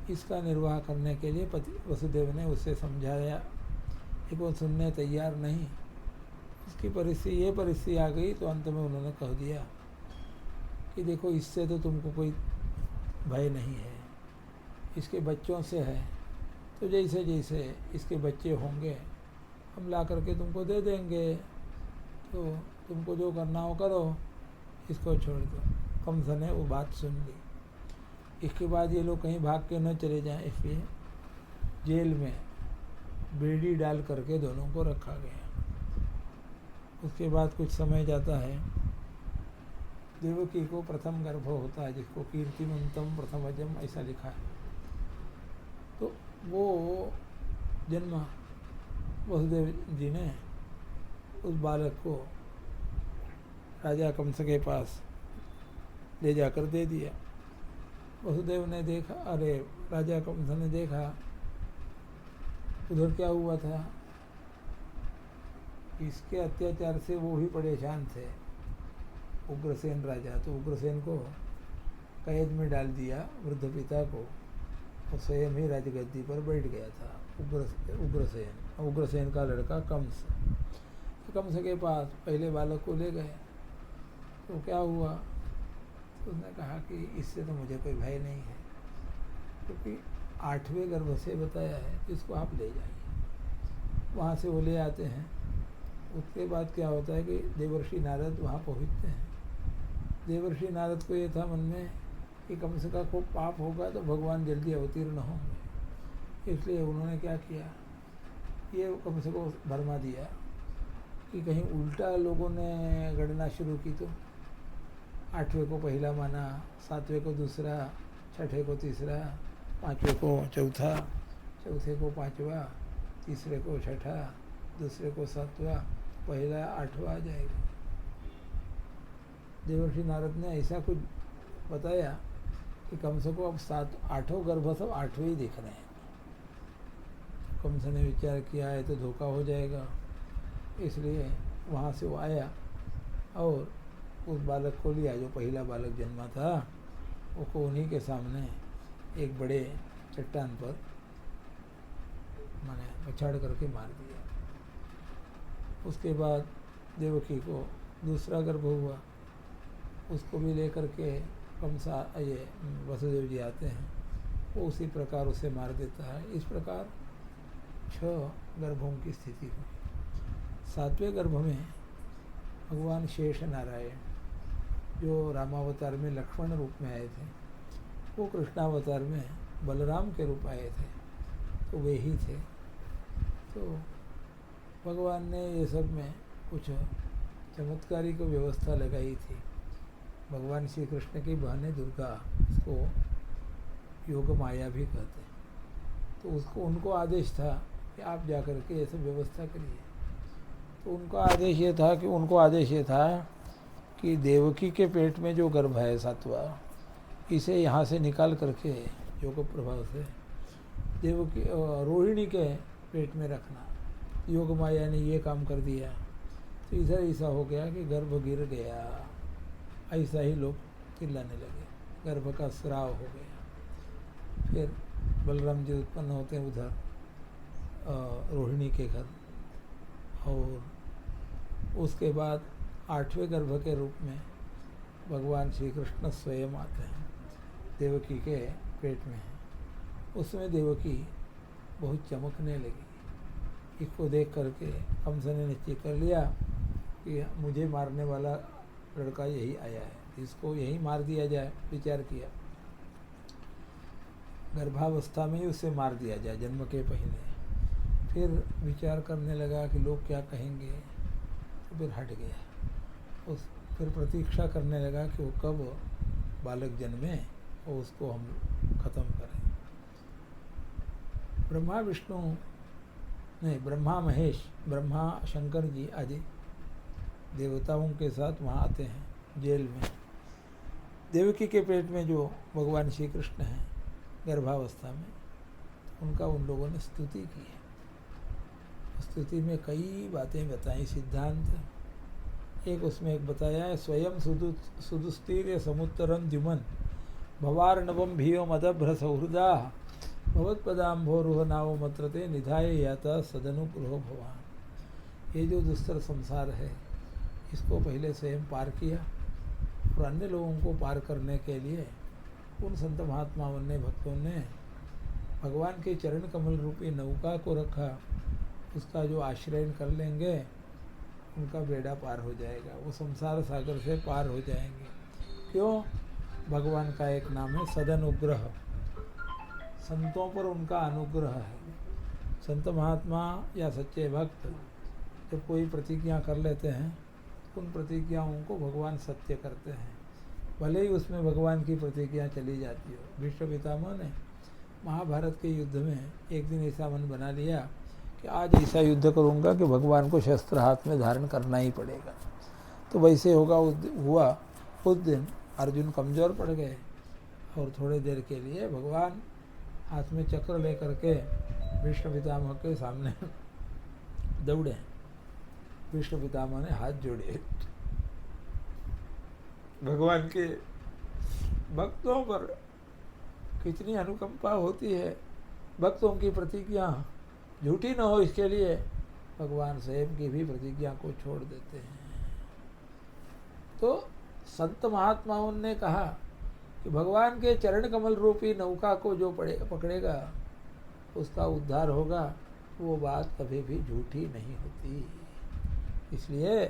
इसका निर्वाह करने के लिए पति वसुदेव ने उससे समझाया कि वो सुनने तैयार नहीं। उसकी परिस्थिति ये परिस्थिति आ गई तो अंत में उन्होंने कह दिया कि देखो इससे तो तुमको कोई भय नहीं है, इसके बच्चों से है, तो जैसे जैसे इसके बच्चे होंगे हम ला करके तुमको दे देंगे, तो तुमको जो करना हो करो, इसको छोड़ दो। कंस ने वो बात सुन ली। इसके बाद ये लोग कहीं भाग के न चले जाएं, इसलिए जेल में बेड़ी डाल करके दोनों को रखा गया। उसके बाद कुछ समय जाता है, देवकी को प्रथम गर्भ होता है, जिसको कीर्तिमंतम प्रथमजम ऐसा लिखा है। तो वो जन्म वसुदेव जी ने उस बालक को राजा कंस के पास ले जाकर दे दिया। वसुदेव ने देखा, अरे राजा कंस ने देखा उधर क्या हुआ था, इसके अत्याचार से वो भी परेशान थे, उग्रसेन राजा। तो उग्रसेन को कैद में डाल दिया, वृद्ध पिता को, और स्वयं ही राजगद्दी पर बैठ गया था उग्रसेन का लड़का कंस। तो कंस के पास पहले बालक को ले गए। तो क्या हुआ, तो उसने कहा कि इससे तो मुझे कोई भय नहीं है, क्योंकि 8वें गर्भ से बताया है कि इसको आप ले जाइए। वहाँ से वो ले आते हैं। उसके बाद क्या होता है कि देवर्षि नारद वहाँ पहुँचते हैं। देवर्षि नारद को ये था मन में कि कंस का खूब पाप होगा तो भगवान जल्दी अवतीर्ण होंगे, इसलिए उन्होंने क्या किया, ये कंस को भरमा दिया कि कहीं उल्टा लोगों ने गणना शुरू की तो 8वें को पहला माना, 7वें को दूसरा, 6ठे को तीसरा, 5वें को चौथा, चौथे को 5वां, तीसरे को 6ठा, दूसरे को 7वां, पहला 8वां आ जाएगा। देवर्षि नारद ने ऐसा कुछ बताया कि कंस को अब 8 गर्भ सब 8वें ही दिख रहे हैं। कंस ने विचार किया है तो धोखा हो जाएगा, इसलिए वहाँ से वो आया और उस बालक को लिया, जो पहला बालक जन्मा था, उसको उन्हीं के सामने एक बड़े चट्टान पर मैंने पछाड़ करके मार दिया। उसके बाद देवकी को दूसरा गर्भ हुआ, उसको भी लेकर के कंसा ये वसुदेव जी आते हैं, वो उसी प्रकार उसे मार देता है। इस प्रकार 6 गर्भों की स्थिति हुई। 7वें गर्भ में भगवान शेष नारायण, जो रामावतार में लक्ष्मण रूप में आए थे, वो कृष्णावतार में बलराम के रूप आए थे, तो वे ही थे। तो भगवान ने ये सब में कुछ चमत्कारी को व्यवस्था लगाई थी। भगवान श्री कृष्ण की बहन दुर्गा, इसको योग माया भी कहते हैं, तो उसको उनको आदेश था कि आप जाकर के ये सब व्यवस्था करिए। तो उनका आदेश ये था कि देवकी के पेट में जो गर्भ है 7वां, इसे यहाँ से निकाल करके योग प्रभाव से देवकी रोहिणी के पेट में रखना। योग माया ने ये काम कर दिया, तो इधर ऐसा हो गया कि गर्भ गिर गया, ऐसा ही लोग चिल्लाने लगे, गर्भ का स्राव हो गया। फिर बलराम जी उत्पन्न होते हैं उधर रोहिणी के घर, और उसके बाद 8वें गर्भ के रूप में भगवान श्री कृष्ण स्वयं आते हैं, देवकी के पेट में है। उसमें देवकी बहुत चमकने लगी। इसको देख करके कंस ने निश्चय कर लिया कि मुझे मारने वाला लड़का यही आया है, इसको यही मार दिया जाए। विचार किया, गर्भावस्था में ही उसे मार दिया जाए, जन्म के पहले। फिर विचार करने लगा कि लोग क्या कहेंगे, तो फिर हट गया। फिर प्रतीक्षा करने लगा कि वो कब बालक जन्मे और उसको हम ख़त्म करें। ब्रह्मा शंकर जी आदि देवताओं के साथ वहाँ आते हैं जेल में। देवकी के पेट में जो भगवान श्री कृष्ण हैं गर्भावस्था में, उनका उन लोगों ने स्तुति की है। स्तुति में कई बातें बताई, सिद्धांत। एक उसमें एक बताया है, स्वयं सुदुस्तीर्य समुत्तरम द्युमन भवार्णवम भीयो मदभ्र सौहृदा भवत्पदाम्भोरुह नाव मत्रते निधाय याता सदनुग्रहो भवान। ये जो दुस्तर संसार है इसको पहले स्वयं पार किया और अन्य लोगों को पार करने के लिए उन संत महात्माओं ने, भक्तों ने भगवान के चरण कमल रूपी नौका को रखा। उसका जो आश्रय कर लेंगे उनका बेड़ा पार हो जाएगा, वो संसार सागर से पार हो जाएंगे। क्यों? भगवान का एक नाम है सदनुग्रह, संतों पर उनका अनुग्रह है। संत महात्मा या सच्चे भक्त जब कोई प्रतिज्ञा कर लेते हैं उन प्रतिज्ञाओं को भगवान सत्य करते हैं, भले ही उसमें भगवान की प्रतिज्ञा चली जाती हो। भीष्म पितामह ने महाभारत के युद्ध में एक दिन ऐसा मन बना लिया कि आज ऐसा युद्ध करूंगा कि भगवान को शस्त्र हाथ में धारण करना ही पड़ेगा। तो वैसे हुआ उस दिन अर्जुन कमज़ोर पड़ गए और थोड़ी देर के लिए भगवान हाथ में चक्र लेकर के भीष्म पितामह के सामने दौड़े। भीष्म पितामह ने हाथ जोड़े। भगवान के भक्तों पर कितनी अनुकंपा होती है, भक्तों की प्रतिज्ञा झूठी न हो इसके लिए भगवान स्वयं की भी प्रतिज्ञा को छोड़ देते हैं। तो संत महात्माओं ने कहा कि भगवान के चरण कमल रूपी नौका को जो पकड़ेगा उसका उद्धार होगा, वो बात कभी भी झूठी नहीं होती। इसलिए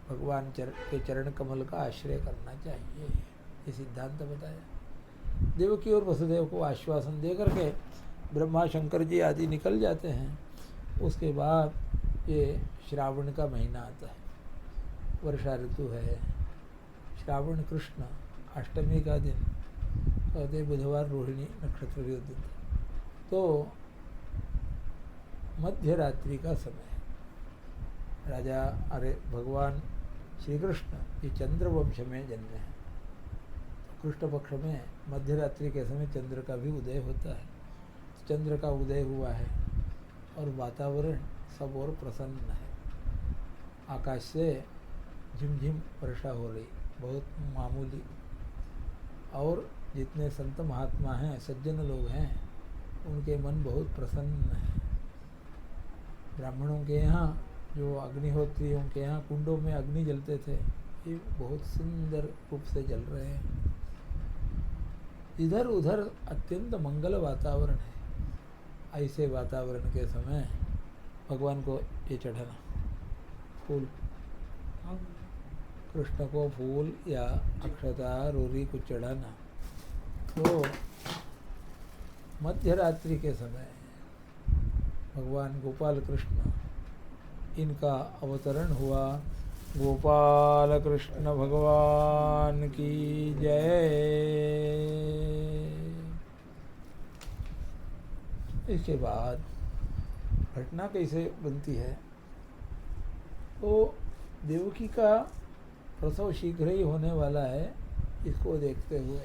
भगवान के चरण कमल का आश्रय करना चाहिए, ये सिद्धांत बताया। देवकी और वसुदेव को आश्वासन दे करके ब्रह्मा शंकर जी आदि निकल जाते हैं। उसके बाद ये श्रावण का महीना आता है, वर्षा ऋतु है, श्रावण कृष्ण अष्टमी का दिन, कहते बुधवार रोहिणी नक्षत्र के दिन। तो मध्य रात्रि का समय भगवान श्री कृष्ण ये चंद्र वंश में जन्मे हैं। कृष्ण पक्ष में मध्य रात्रि के समय चंद्र का भी उदय होता है। चंद्र का उदय हुआ है और वातावरण सब और प्रसन्न है। आकाश से झिमझिम वर्षा हो रही, बहुत मामूली। और जितने संत महात्मा हैं, सज्जन लोग हैं, उनके मन बहुत प्रसन्न है। ब्राह्मणों के यहाँ जो अग्निहोत्रियों के यहाँ कुंडों में अग्नि जलते थे, ये बहुत सुंदर रूप से जल रहे हैं। इधर उधर अत्यंत मंगल वातावरण है। ऐसे वातावरण के समय भगवान को ये चढ़ाना फूल, कृष्ण को फूल या अक्षता रोरी को चढ़ाना। तो मध्य रात्रि के समय भगवान गोपाल कृष्ण इनका अवतरण हुआ। गोपाल कृष्ण भगवान की जय। इसके बाद घटना कैसे बनती है? तो देवकी का प्रसव शीघ्र ही होने वाला है। इसको देखते हुए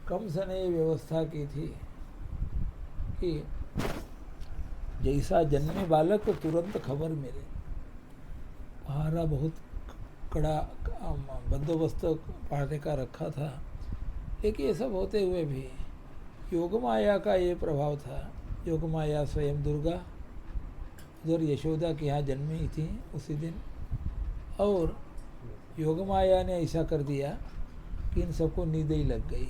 कंस ने व्यवस्था की थी कि जैसा जन्मे बालक तो तुरंत खबर मिले। पहरा बहुत कड़ा बंदोबस्त पहरे का रखा था, लेकिन ये सब होते हुए भी योगमाया का ये प्रभाव था। योगमाया स्वयं दुर्गा उधर यशोदा के यहाँ जन्मी थी उसी दिन, और योगमाया ने ऐसा कर दिया कि इन सबको नींद ही लग गई।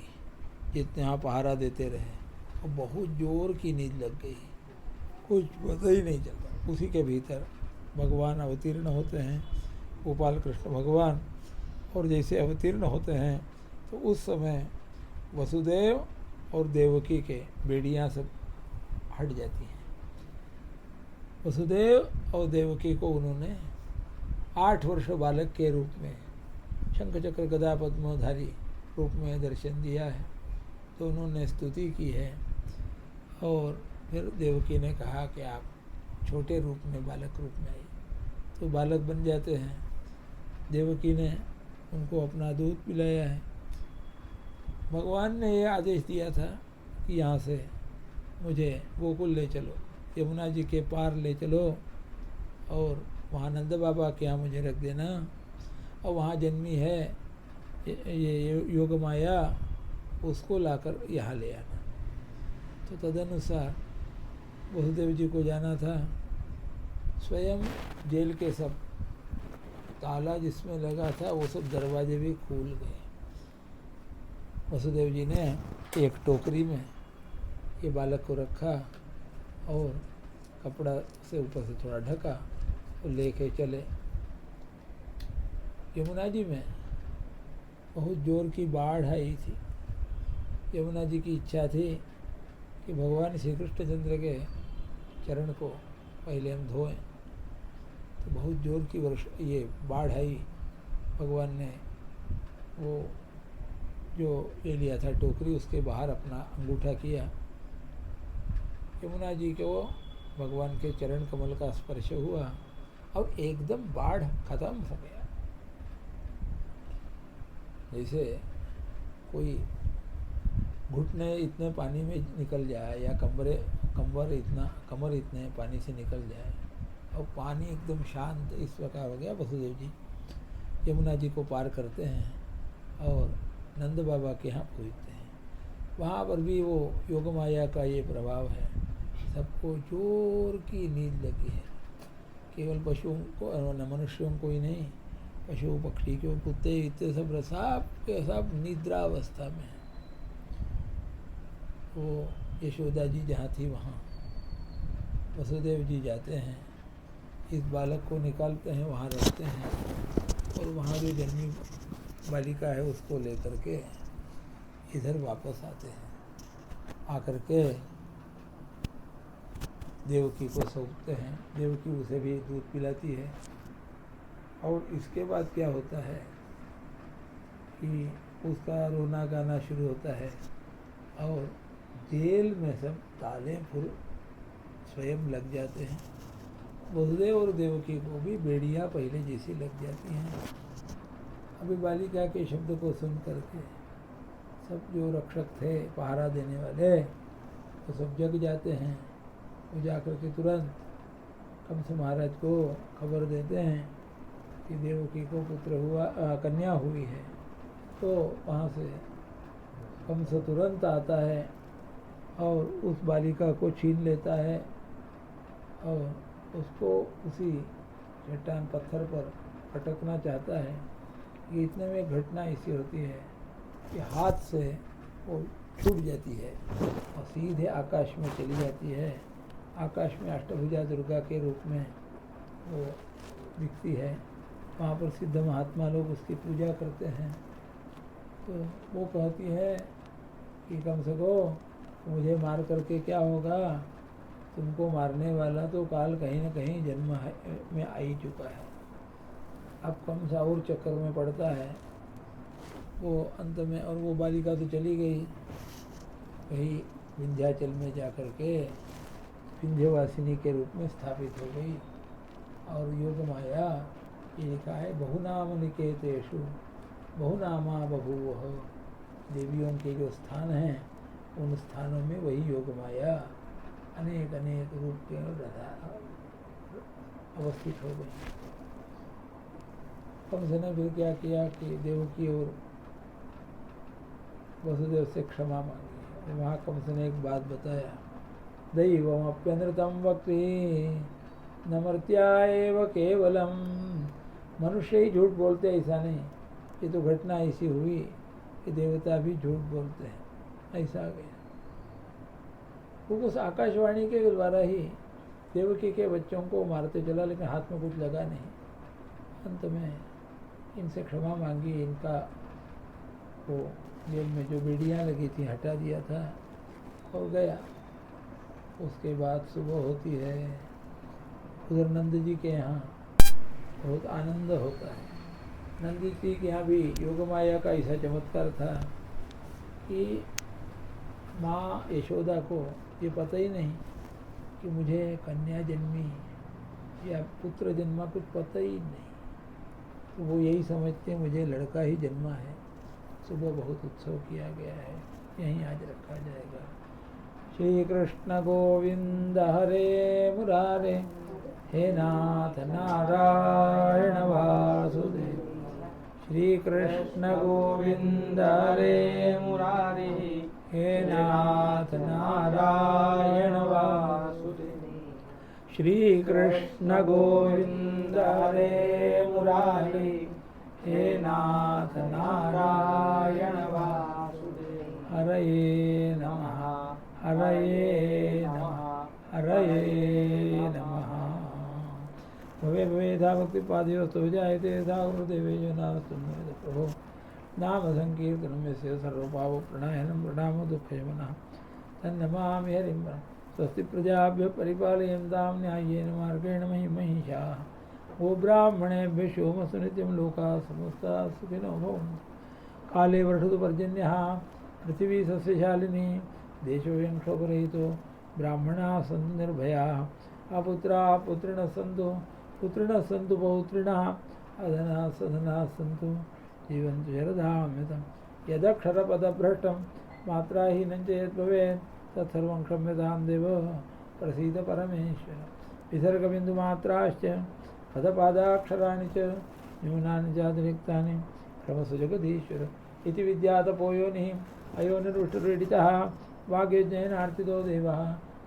जितने यहाँ पहरा देते रहे और बहुत जोर की नींद लग गई, कुछ पता ही नहीं चलता। उसी के भीतर भगवान अवतीर्ण होते हैं, गोपाल कृष्ण भगवान। और जैसे अवतीर्ण होते हैं तो उस समय वसुदेव और देवकी के बेड़ियाँ सब हट जाती हैं। वसुदेव और देवकी को उन्होंने 8 वर्ष बालक के रूप में शंख चक्र गदा पद्मधारी रूप में दर्शन दिया है। तो उन्होंने स्तुति की है। और फिर देवकी ने कहा कि आप छोटे रूप में, बालक रूप में आइए। तो बालक बन जाते हैं। देवकी ने उनको अपना दूध पिलाया है। भगवान ने ये आदेश दिया था कि यहाँ से मुझे गोकुल ले चलो, यमुना जी के पार ले चलो और वहाँ नंद बाबा के यहाँ मुझे रख देना, और वहाँ जन्मी है ये योगमाया, उसको लाकर यहाँ ले आना। तो तदनुसार वसुदेव जी को जाना था। स्वयं जेल के सब ताला जिसमें लगा था वो सब दरवाजे भी खुल गए। वसुदेव जी ने एक टोकरी में ये बालक को रखा और कपड़ा से ऊपर से थोड़ा ढका और लेके चले। यमुना जी में बहुत जोर की बाढ़ आई थी। यमुना जी की इच्छा थी कि भगवान श्री कृष्णचंद्र के चरण को पहले हम धोएं। तो बहुत जोर की ये बाढ़ आई। भगवान ने वो जो ये लिया था टोकरी उसके बाहर अपना अंगूठा किया। यमुना जी को भगवान के चरण कमल का स्पर्श हुआ और एकदम बाढ़ खत्म हो गया। जैसे कोई घुटने इतने पानी में निकल जाए या कमर इतने पानी से निकल जाए और पानी एकदम शांत, इस प्रकार हो गया। वसुदेव जी यमुना जी को पार करते हैं और नंद बाबा के यहाँ पहुँचते हैं। वहाँ पर भी वो योग माया का ये प्रभाव है। सबको जोर की नींद लगी है। केवल पशुओं को, मनुष्यों को ही नहीं, पशु पक्षी के कुत्ते इतने सब के सब निद्रावस्था में है। वो यशोदा जी जहाँ थी वहाँ वसुदेव जी जाते हैं, इस बालक को निकालते हैं, वहाँ रखते हैं और वहाँ जो जन्मी बालिका है उसको लेकर के इधर वापस आते हैं। आकर के देवकी को सौंपते हैं। देवकी उसे भी दूध पिलाती है। और इसके बाद क्या होता है कि उसका रोना गाना शुरू होता है और जेल में सब ताले स्वयं लग जाते हैं। वसुदेव और देवकी को भी बेड़ियाँ पहले जैसी लग जाती हैं। अभी बालिका के शब्द को सुन करके सब जो रक्षक थे, पहरा देने वाले, वो सब जग जाते हैं। वो जाकर के तुरंत कंस महाराज को खबर देते हैं कि देवकी को पुत्र हुआ, कन्या हुई है। तो वहाँ से कंस तुरंत आता है और उस बालिका को छीन लेता है और उसको उसी चट्टान पत्थर पर पटकना चाहता है। कि इतने में घटना ऐसी होती है कि हाथ से वो छूट जाती है और सीधे आकाश में चली जाती है। आकाश में अष्टभुजा दुर्गा के रूप में वो दिखती है। वहाँ पर सिद्ध महात्मा लोग उसकी पूजा करते हैं। तो वो कहती है कि कंस को मुझे मार करके क्या होगा, तुमको मारने वाला तो काल कहीं न कहीं जन्म में आ ही चुका है। अब कंस और चक्कर में पड़ता है वो अंत में, और वो बालिका तो चली गई कहीं विंध्याचल में जाकर के विंध्यवासिनी के रूप में स्थापित हो गई। और योग माया ये लिखा है बहुनाम निकेतेषु बहुनामा बभूव। देवियों के जो स्थान हैं उन स्थानों में वही योग माया अनेक अनेक रूप के अवस्थित हो गई। कंस ने फिर क्या किया कि देवकी और वसुदेव से क्षमा मांगी। वहाँ कंस ने एक बात बताया, दैवमप्यनृतं वक्ति नमर्त्या एव केवलम। मनुष्य ही झूठ बोलते, ऐसा नहीं। ये तो घटना ऐसी हुई कि देवता भी झूठ बोलते हैं, ऐसा आ गया। वो उस आकाशवाणी के द्वारा ही देवकी के बच्चों को मारते चला, लेकिन हाथ में कुछ लगा नहीं। अंत में इनसे क्षमा मांगी, इनका वो जेल में जो बेड़ियाँ लगी थी हटा दिया था और गया। उसके बाद सुबह होती है, उधर नंद जी के यहाँ बहुत आनंद होता है। नंद जी के यहाँ भी योग माया का ऐसा चमत्कार था कि माँ यशोदा को ये पता ही नहीं कि मुझे कन्या जन्मी या पुत्र जन्मा, कुछ पता ही नहीं। तो वो यही समझते मुझे लड़का ही जन्मा है। सुबह बहुत उत्सव किया गया है, यहीं आज रखा जाएगा। श्री कृष्ण गोविंद हरे मुरारे, हे नाथ नारायण वासुदेव। श्री कृष्ण गोविंद हरे मुरारे, हे नाथ नारायण वासुदेव। श्री कृष्ण गोविंद हरे मुरारी, हे नाथ नारायण वासुदेव। हरये नमः, हरये नमः, हरये नमः। भवे भवेधा भक्तिपादेवस्तु जायते यथा गुरुदेवे जनास्तुन्नोद प्रभो। नाम संकीर्तनम यस्य सर्वपाप प्रणायनम प्रणामो दुःखशमनः। तन्नमामि हरिं परं। स्वस्ति प्रजाभ्यः परिपालयन्तां न्याय्येन मार्गेण महिषाः। वो ब्राह्मणेभ्यः सोमस्तु नित्यं लोकाः समस्ताः सुखिनो भवन्तु। काले वर्षतु पर्जन्यः, पृथिवी सस्यशालिनी, देशोऽयं क्षोभरहितो। ब्राह्मणाः सन्तु निर्भयाः, अपुत्राः पुत्रिणः सन्तु, पुत्रिणः सन्तु पौत्रिणः, अधनाः सधनाः सन्तु, जीवन्तु शरदामृतं। यदक्षरपदभ्रष्टं मात्राहीनं च यद्भवेत् तत्सर्वं क्षम्यतां देव प्रसीद परमेश्वर। विसर्गबिन्दुमात्राश्च पदपादाक्षराणि च न्यूनानि चातिरिक्तानि क्षमस्व जगदीश्वर। इति विद्यातपो योनिः अयोनिरुष्टुरीडितः, वाग्यज्ञेनार्चितो देवः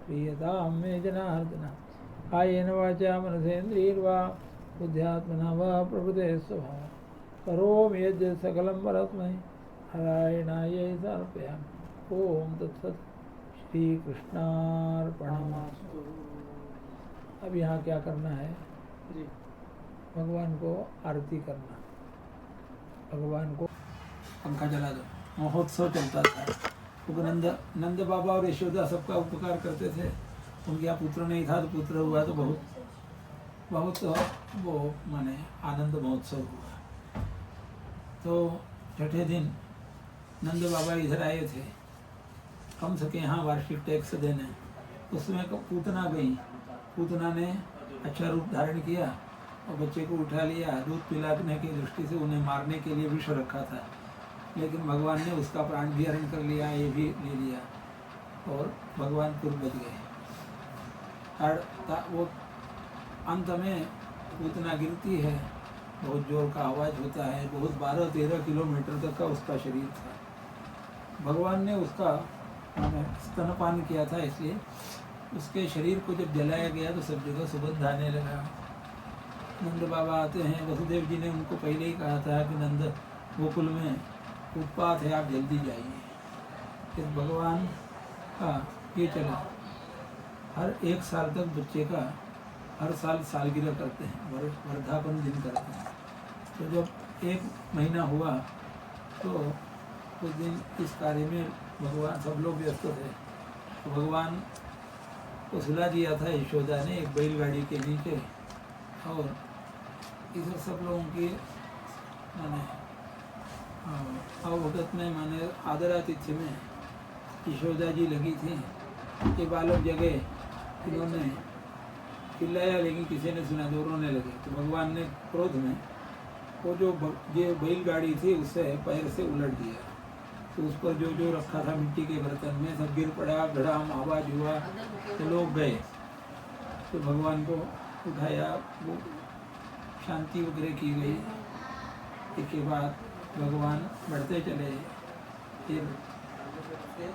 प्रीयतां मे जनार्दन। कायेन वाचा मनसेन्द्रियैर्वा बुद्ध्यात्मना वा प्रकृते स्वभावः। करोमि यद्यत् सकलं परस्मै नारायणायै समर्पयामि। ओम तत्सत्। श्री कृष्णार्पणमस्तु। अब यहाँ क्या करना है जी? भगवान को आरती करना, भगवान को पंखा जला दो। महोत्सव चलता था, क्योंकि नंद बाबा और यशोदा सबका उपकार करते थे। उनके यहाँ पुत्र नहीं था, तो पुत्र हुआ तो बहुत वो माने आनंद महोत्सव हुआ। तो छठे दिन नंद बाबा इधर आए थे, कम सके यहाँ वार्षिक टैक्स देने। उसमें पूतना गई, पूतना ने अच्छा रूप धारण किया और बच्चे को उठा लिया। दूध पिलाने की दृष्टि से उन्हें मारने के लिए विष रखा था, लेकिन भगवान ने उसका प्राण भी हरण कर लिया, ये भी ले लिया और भगवान फिर बच गए। वो अंत में पूतना गिरती है, बहुत जोर का आवाज़ होता है, बहुत 12-13 किलोमीटर तक का उसका शरीर था। भगवान ने उसका स्तनपान किया था, इसलिए उसके शरीर को जब जलाया गया तो सब जगह सुगंध आने लगा। नंद बाबा आते हैं, वसुदेव जी ने उनको पहले ही कहा था कि नंद गोकुल में उत्पात है, आप जल्दी जाइए। फिर भगवान का ये चला, हर 1 साल तक बच्चे का हर साल सालगिरह करते हैं, वर्धापन दिन करते हैं। तो जब 1 महीना हुआ तो उस दिन इस कार्य में भगवान सब लोग व्यस्त थे। तो भगवान को सुला दिया था यशोदा ने एक बैलगाड़ी के नीचे, और इधर सब लोगों की माने अवभगत में माने आदरातिथ्य में यशोदा जी लगी थी। ये बालक जगह इन्होंने चिल्लाया, लेकिन किसी ने सुना, तो रोने लगे। तो भगवान ने क्रोध में वो जो ये बैलगाड़ी थी उससे पैर से उलट दिया। तो उस पर जो रखा था मिट्टी के बर्तन में सब गिर पड़ा, धड़ाम आवाज़ हुआ, तो लोग गए। तो भगवान को उठाया, वो शांति वगैरह की गई। इसके बाद भगवान बढ़ते चले, फिर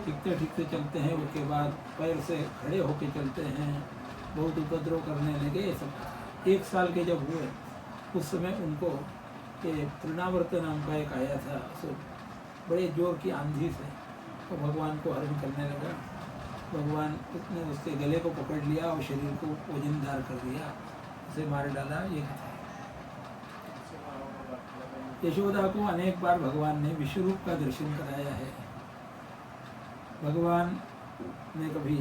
ठीकते चलते हैं। उसके बाद पैर से खड़े होके चलते हैं, बहुत उपद्रव करने लगे। ये सब 1 साल के जब हुए उस समय उनको ये तृणावर्त नाम का एक आया था, बड़े जोर की आंधी से तो भगवान को हरण करने लगा। भगवान ने उसके गले को पकड़ लिया और शरीर को वजनदार कर दिया, उसे मार डाला। ये कथा है। यशोदा को अनेक बार भगवान ने विश्वरूप का दर्शन कराया है। भगवान ने कभी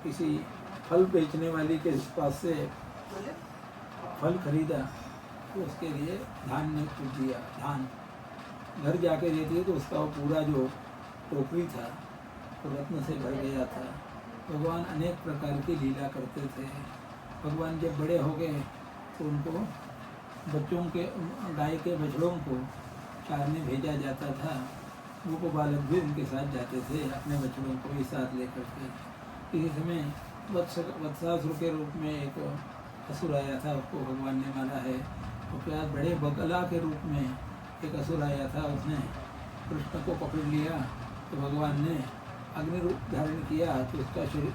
किसी फल बेचने वाली के पास से फल खरीदा तो उसके लिए धान ने कुछ दिया। धान घर जाके देती है तो उसका वो पूरा जो टोकरी था वो रत्न से भर गया था। भगवान अनेक प्रकार की लीला करते थे। भगवान जब बड़े हो गए तो उनको बच्चों के गाय के बछड़ों को चारने भेजा जाता था। वो बालक भी उनके साथ जाते थे, अपने बछड़ों को भी साथ लेकर के। किसी समय वत्सासुर के रूप में एक असुर आया था, उसको भगवान ने मारा है। उसके बाद बड़े बगला के रूप में एक असुर आया था, उसने कृष्ण को पकड़ लिया तो भगवान ने अग्नि रूप धारण किया तो उसका शरीर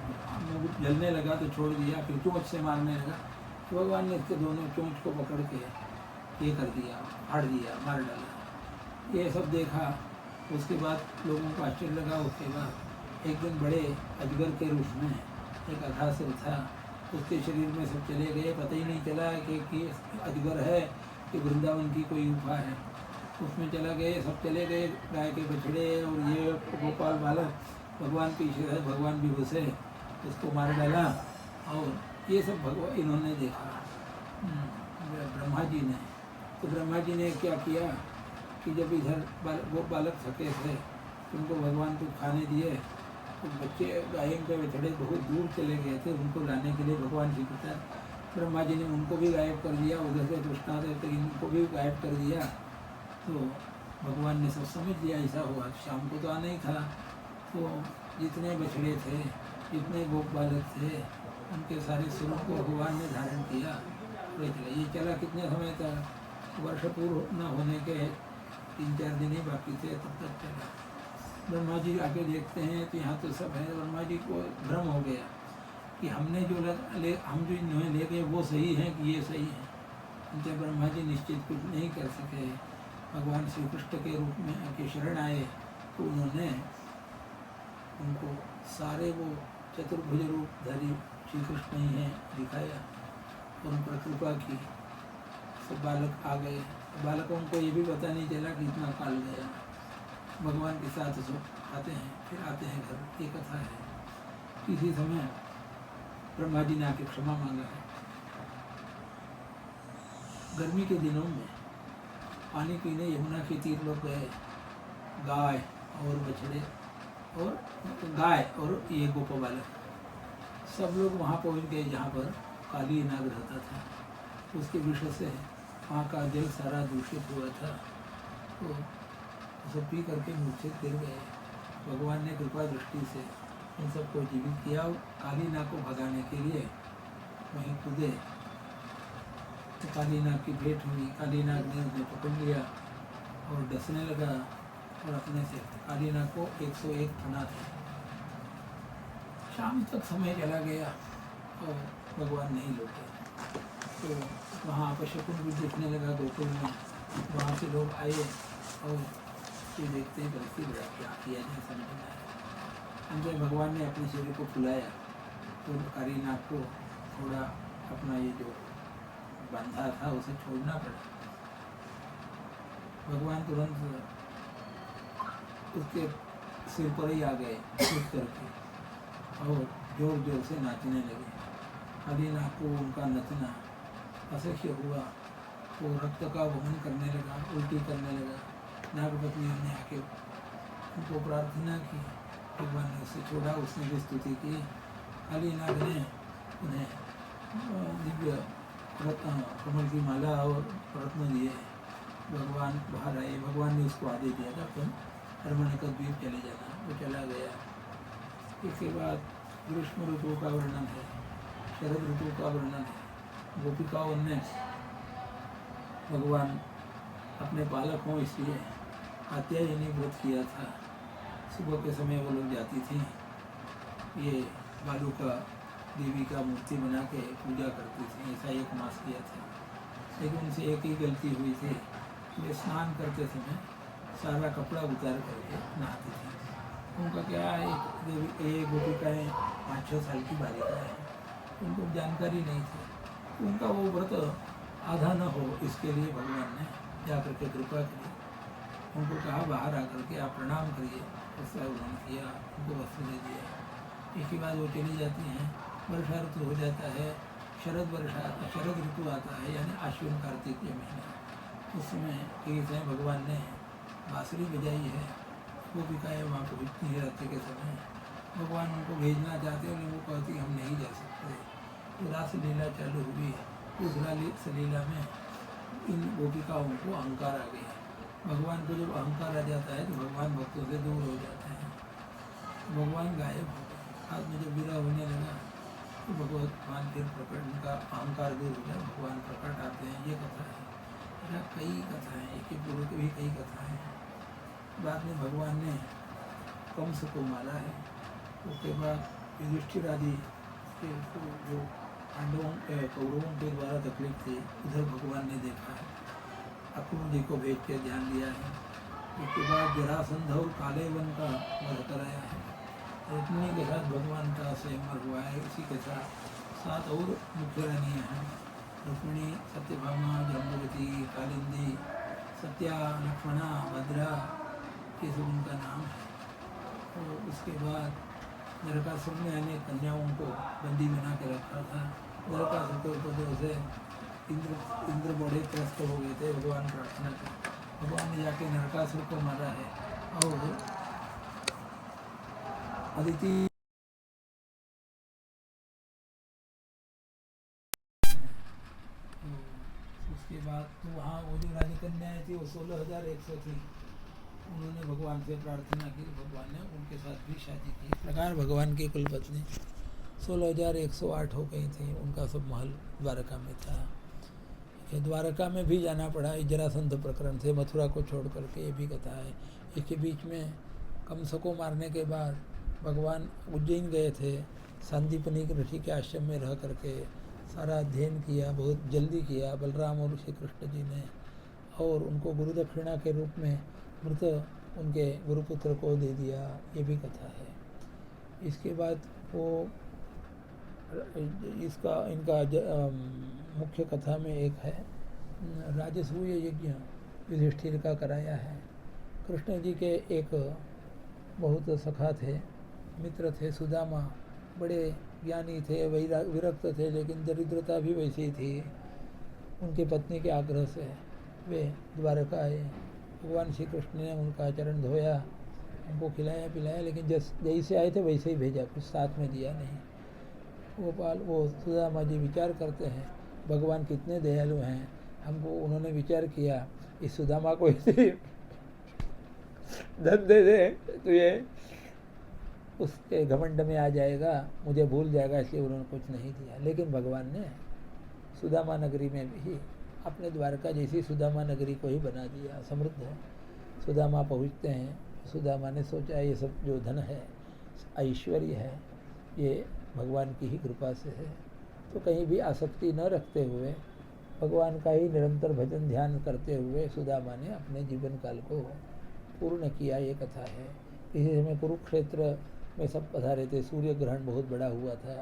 जलने लगा तो छोड़ दिया, फिर चोंच से मारने लगा तो भगवान ने इसके दोनों चोंच को पकड़ के ये कर दिया, फाड़ दिया, मार डाला। ये सब देखा। उसके बाद लोगों को आश्चर्य लगा। उसके बाद एक दिन बड़े अजगर के रूप में एक अघासुर था, उसके शरीर में सब चले गए, पता ही नहीं चला कि अजगर है कि वृंदावन की कोई गुफा है। उसमें चला गए, सब चले गए, गाय के बछड़े और ये गोपाल बालक भगवान पीछे है, भगवान भी घुसे, उसको मार डाला। और ये सब भगवान इन्होंने देखा ब्रह्मा जी ने। तो ब्रह्मा जी ने क्या किया कि जब इधर वो बालक थके थे, उनको भगवान को खाने दिए, तो बच्चे गाय के बछड़े बहुत दूर चले गए थे, उनको लाने के लिए भगवान श्री कृष्ण ब्रह्मा जी ने उनको भी गायब कर दिया। उधर से कृष्णा देवता इनको भी गायब कर दिया। तो भगवान ने सब समझ लिया ऐसा हुआ। शाम को तो आना ही था। तो जितने बछड़े थे, जितने गोप बालक थे, उनके सारे सुरों को भगवान ने धारण किया। ये चला कितने समय तक, वर्ष पूर्व न होने के 3-4 दिन ही बाकी थे, तब तक चला। ब्रह्मा जी आके देखते हैं तो यहाँ तो सब है। ब्रह्मा जी को भ्रम हो गया कि हमने जो हम जो इन्हें ले गए वो सही है कि ये सही है। उनसे ब्रह्मा जी निश्चित कुछ नहीं कर सके। भगवान श्री कृष्ण के रूप में आके शरण आए तो उन्होंने उनको सारे वो चतुर्भुज रूपधारी श्री कृष्ण ही हैं दिखाया, उन पर कृपा की। सब बालक आ गए। बालकों को ये भी पता नहीं चला कि इतना काल गया। भगवान के साथ सब आते हैं, फिर आते हैं घर। ये कथा है। किसी समय ब्रह्मा जी ने आके क्षमा मांगा है। गर्मी के दिनों में पानी पीने यमुना के तीर लोग गए। गाय और बछड़े और गाय और ये गोप बालक सब लोग वहाँ पहुँच गए जहाँ पर काली नाग रहता था। उसके विषय से वहाँ का जल सारा दूषित हुआ था। तो सब पी करके मूर्छित गिर गए। भगवान ने कृपा दृष्टि से उन सबको जीवित किया। काली नाग को भगाने के लिए वहीं कूदे तो काली नाग की भेंट हुई। काली नाग ने उन्हें पकड़ लिया और डसने लगा और अपने से काली नाग को 101 फना थे। शाम तक समय चला गया और भगवान नहीं लौटे। तो वहाँ अपशकुन भी दिखने लगा गोकुल में। वहाँ से लोग आए और ये देखते हैं बल्कि बड़ा क्या किया नहीं समझ में आया। अंदर भगवान ने अपने शरीर को फुलाया तो काली नाग को थोड़ा अपना ये जो बंधा था उसे छोड़ना पड़ा। भगवान तुरंत उसके सिर पर ही आ गए उठ करके और जोर जोर से नाचने लगे। काली नाग को उनका नचना असह्य हुआ। वो रक्त का वहन करने लगा, उल्टी करने लगा। नागपत्नियों ने आके उनको प्रार्थना की, भगवान ने उसे छोड़ा। उसने भी स्तुति की। काली नाग ने उन्हें दिव्य कमल की माला और रत्न दिए। भगवान बाहर आए। भगवान ने उसको आदेश दिया था तुम हरमणिका द्वीप चले जाना। वो चला गया। इसके बाद ग्रीष्म ऋतु का वर्णन है, शरद ऋतु का वर्णन है। गोपिकाओं ने भगवान अपने बालक हों इसलिए कात्यायनी व्रत किया था। सुबह के समय वो लोग जाती थी, ये बालूका देवी का मूर्ति बना के पूजा करती थी। ऐसा 1 मास किया था। लेकिन उनसे एक ही गलती हुई थी, वे स्नान करते समय सारा कपड़ा उतार करके नहाती थी। उनका क्या है, एक गोपिकाएँ 5-6 साल की बालिका है, उनको जानकारी नहीं थी। उनका वो व्रत आधा न हो इसके लिए भगवान ने जा करके कृपा करी। उनको कहा बाहर आकर के आप प्रणाम करिए। ऐसा उन्होंने किया, उनको वस्त्र दे दिया। इसके बाद वो चली जाती हैं। वर्षा ऋतु हो जाता है। शरद ऋतु आता है, यानी आश्विन कार्तिक के महीना। उस समय एक समय भगवान ने बांसुरी बजाई है। वो बिकाए वहाँ पहुँचती है रात्रि के समय। भगवान उनको भेजना चाहते हैं लेकिन वो कहती हम नहीं जा सकते। तो रास लीला चालू हुई। उस लीला में इन गोपिकाओं को अहंकार आ गया। भगवान को जब अहंकार आ जाता है तो भगवान भक्तों से दूर हो जाते हैं। भगवान गायब हो गए। हाथ में जब विरह होने लगा तो भगवान फिर प्रकट, उनका अहंकार दूर हो गया, भगवान प्रकट आते हैं। ये कथा है। ऐसा कई कथाएँ, एक पूर्व की भी कई कथाएँ हैं। बाद में भगवान ने कंस को मारा है। उसके बाद युधिष्ठिर आदि के जो पांडवों कौरवों के द्वारा तकलीफ थी उधर भगवान ने देखा है, अक्रूर जी को भेज के ध्यान दिया है। उसके बाद जरासंध और काले वन का वध कराया है। रुक्मिणी के साथ भगवान का स्वयंवर हुआ है। इसी के साथ 7 और मुख्य रानियाँ हैं, रुक्मिणी, सत्यभामा, जम्बवती, कालिंदी, सत्या, लक्ष्मणा, भद्रा, ये सब उनका नाम है। तो उसके बाद नरकासुर ने अनेक कन्याओं को बंदी बना के रखा था। नरकासुर के उपद्रव से इंद्र बड़े त्रस्त हो गए थे। भगवान प्रार्थना की, भगवान ने जाके नरकासुर को मारा है। और अदिति उसके बाद तो वहाँ वो जो राजकन्याएँ थी वो 16,100 थी। उन्होंने भगवान से प्रार्थना की, भगवान ने उनके साथ भी शादी की। इस प्रकार भगवान की कुल पत्नी 16,108 हो गई थी। उनका सब महल द्वारका में था। ये द्वारका में भी जाना पड़ा जरासंध प्रकरण से, मथुरा को छोड़ करके, ये भी कथा है। इसके बीच में कंस को मारने के बाद भगवान उज्जैन गए थे। सांदीपनी ऋषि के आश्रम में रह करके सारा अध्ययन किया, बहुत जल्दी किया बलराम और श्री कृष्ण जी ने, और उनको गुरु दक्षिणा के रूप में मृत उनके गुरुपुत्र को दे दिया। ये भी कथा है। इसके बाद वो इनका मुख्य कथा में एक है, राजसूय यज्ञ युधिष्ठिर का कराया है। कृष्ण जी के एक बहुत सखा थे, मित्र थे, सुदामा, बड़े ज्ञानी थे, विरक्त थे, लेकिन दरिद्रता भी वैसी थी। उनके पत्नी के आग्रह से वे द्वारका आए। भगवान श्री कृष्ण ने उनका चरण धोया, उनको खिलाया पिलाया, लेकिन जैसे आए थे वैसे ही भेजा, कुछ साथ में दिया नहीं। वो सुदामा जी विचार करते हैं भगवान कितने दयालु हैं। हमको उन्होंने विचार किया इस सुदामा को ऐसे धन दे दे तो ये उसके घमंड में आ जाएगा, मुझे भूल जाएगा, इसलिए उन्होंने कुछ नहीं दिया। लेकिन भगवान ने सुदामा नगरी में भी अपने द्वारका जैसी सुदामा नगरी को ही बना दिया। समृद्ध है। सुदामा पहुँचते हैं, सुदामा ने सोचा ये सब जो धन है, ऐश्वर्य है, ये भगवान की ही कृपा से है। तो कहीं भी आसक्ति न रखते हुए भगवान का ही निरंतर भजन ध्यान करते हुए सुदामा ने अपने जीवन काल को पूर्ण किया। ये कथा है। इसी समय कुरुक्षेत्र में सब पधारे थे। सूर्य ग्रहण बहुत बड़ा हुआ था।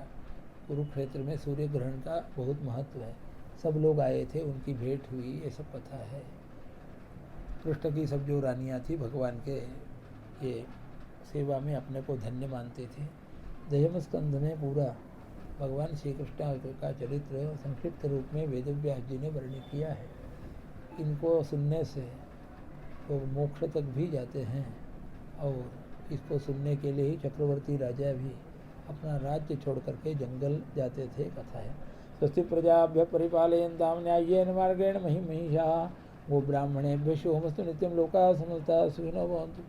कुरुक्षेत्र में सूर्य ग्रहण का बहुत महत्व है। सब लोग आए थे, उनकी भेंट हुई, ये सब कथा है। कृष्ण की सब जो रानियाँ थी भगवान के ये सेवा में अपने को धन्य मानते थे। दशम स्कंध में पूरा भगवान श्री कृष्ण का चरित्र संक्षिप्त रूप में वेदव्यास जी ने वर्णन किया है। इनको सुनने से लोग मोक्ष तक भी जाते हैं, और इसको सुनने के लिए ही चक्रवर्ती राजा भी अपना राज्य छोड़ करके जंगल जाते थे। कथा है। स्वस्ति प्रजाभ्य परिपालयन्तां न्याय्येन मार्गेण महिषाः गो ब्राह्मणेभ्यः शुभमस्तु नित्यं लोकाः समस्ताः सुखिनो भवन्तु।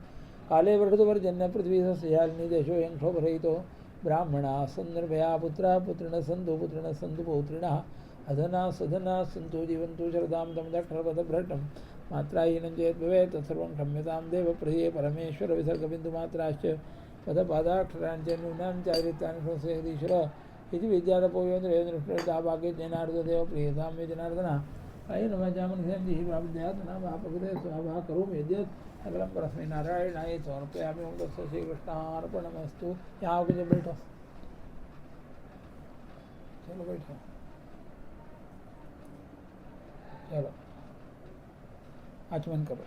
काले वर्षतुपर्जन्य पृथ्वी सस्यालिनी देशोऽयं क्षोभरहितो ब्राह्मणाः सन्निर्भया पुत्राः पुत्रिणः सन्तु पौत्रिणः अधनाः सधनाः सन्तु जीवन्तु शरदां दमदक्षरपदभ्रष्टं मात्राहीनं चेत् भवेत् तत्सर्वं क्षम्यतां देव प्रिये परमेश्वर विसर्गबिन्दुमात्राश्च पदपादाक्षराणि च न्यूनानि चारित्राणि संशयदीश्वर इति विद्यालपोयेन्द्रेन्द्रभाग्ये जनार्ददेव प्रियतां मे जनार्दन अयं नमः भापकृते स्वाहा करोमि यद्यत् सकलं परस्मै नारायणाय समर्पयामि। ओं तत्सत् श्रीकृष्णार्पणमस्तु। यहाँ आके जब बैठो, चलो बैठो, चलो आचमन करो,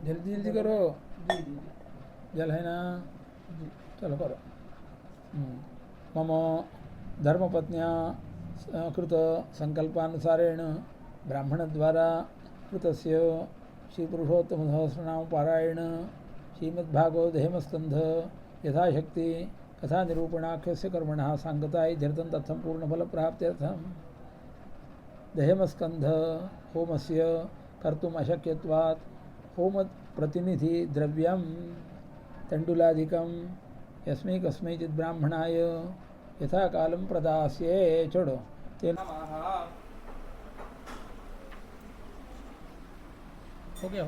जल्दी जल्दी करो। जल है ना, चलो करो। मम धर्मपत्न्या कृत संकल्पानुसारेण ब्राह्मणद्वारा कृतस्य श्रीपुरुषोत्तमसहस्रनाम पारायण श्रीमद्भागवत दशमस्कन्ध यथाशक्ति कथा निरूपणाख्यस्य कर्मणः सांगताय धृतं तत्सं पूर्णफलप्राप्त्यर्थं दशमस्कन्ध होमस्य कर्तुम् अशक्यत्वात् होम प्रतिनिधि द्रव्यं तण्डुलादिकं यस्मै कस्मैचित् ब्राह्मणाय यथा कालं प्रदास्ये। छोड़ो हो गया।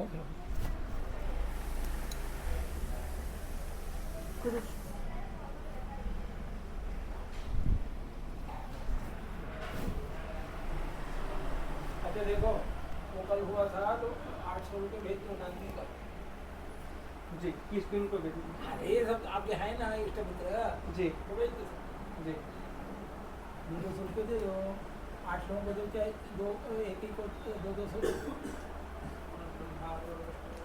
अच्छा देखो, वो कल हुआ था तो 800 रुपये भेज दो नानी का। जी, किस दिन को भेज दीजिए? अरे ये सब आपके है ना इष्ट मित्र जी तो भेज दो। जी 200 रुपये दे दो, 8 लोगों को दो, चाहे दो एक ही को 200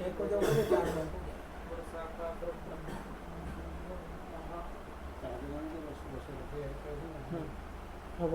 एक को दोगे तो 4 लोगों को। हाँ